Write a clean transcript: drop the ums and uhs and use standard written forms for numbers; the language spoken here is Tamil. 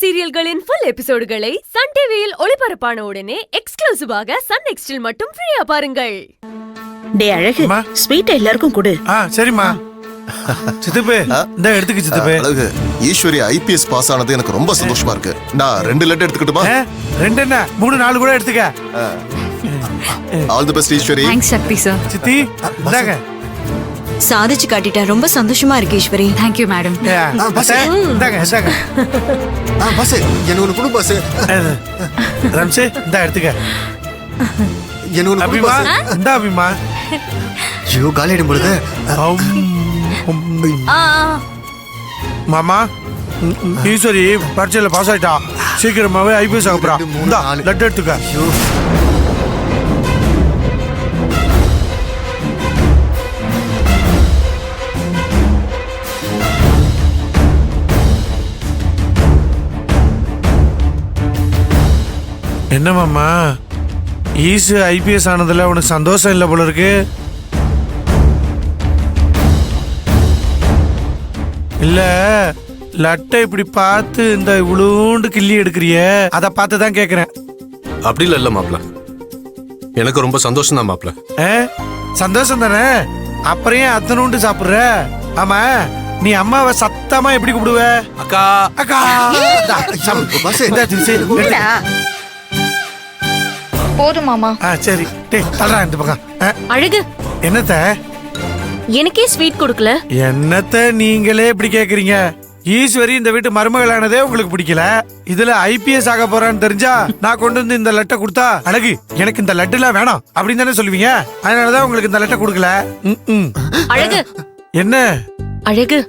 சீரியல்களின் ஃபுல் எபிசோடுகளை சன் டிவியில் ஒளிபரப்பான உடனே எக்ஸ்க்ளூசிவாக சன் நெக்ஸ்டில் மட்டும் ஃப்ரீயா பாருங்கள். டே அழகு, ஸ்வீட் எல்லாருக்கும் கொடு. சரிம்மா. சித்தப்பே, இந்த எடுத்துக்க சித்தப்பே. அழகு, ஈஸ்வரி ஐபிஎஸ் பாஸ் ஆனது எனக்கு ரொம்ப சந்தோஷமா இருக்கு. நான் 2 லெட்டர் எடுத்துக்கிட்டுமா? 2 என்ன 3 4 கூட எடுத்துக்க. All the best Eswari. Thanks Sakthi sir. சித்தி, இந்தாங்க. சாதிச்சு காட்டிட்டேன். ரொம்ப சந்தோஷமா இருக்கு ஈஸ்வரி. Thank you madam. இந்தாங்க இந்தாங்க. பாஸ், என்ன ஒன்னு கொடு பாஸ். ரம்சே, இந்த எடுத்துக்க. என்ன ஒன்னு கொடு அபிமா, பாஸ். இந்த அபிமா. ஐயோ, காலி ஆயிடும் பொழுது. மாமா, ஈஸ்வரி பரீட்சையில பாஸ் ஆயிட்டா. சீக்கிரமாவே ஐபிஎஸ் ஆகப்பா. இந்த லட்டு எடுத்துக்க. என்ன மாமா, ஈஸு ஐபிஎஸ் ஆனதுல உனக்கு சந்தோஷம் இல்லை போல இருக்கு. இல்ல லட்டை இப்படி பார்த்து இந்த இவ்வளோண்டு கிள்ளி எடுக்கிறிய, அதை பார்த்து தான் கேட்குறேன். அப்படி இல்ல மாப்ள, எனக்கு ரொம்ப சந்தோஷம் தான் மாப்ள. சந்தோஷம் தானே, அப்புறம் ஏன் அத்தனூண்டு சாப்பிடுற? ஆமா, நீ அம்மாவை சத்தமா எப்படி கூப்பிடுவ? அக்கா அக்கா. போதும் மாமா. சரி, டேய் தள்ளுறா இந்த பக்கம். அழகு, என்னத்த எனக்கே ஸ்வீட் கொடுக்கல. என்னத்த நீங்களே இப்படி கேக்குறீங்க? ஈஸ்வரி இந்த வீட்டு மருமகளானதே உங்களுக்கு பிடிக்கல. இதுல ஐபிஎஸ் ஆக போறான்னு தெரிஞ்சா நான் கொண்டு வந்து இந்த லட்டை கொடுத்தா, அழகு எனக்கு இந்த லட்டு எல்லாம் வேணாம் அப்படின்னு தானே சொல்லுவீங்க. அதனாலதான் உங்களுக்கு இந்த லட்டை கொடுக்கல. அழகு, என்ன அழகு,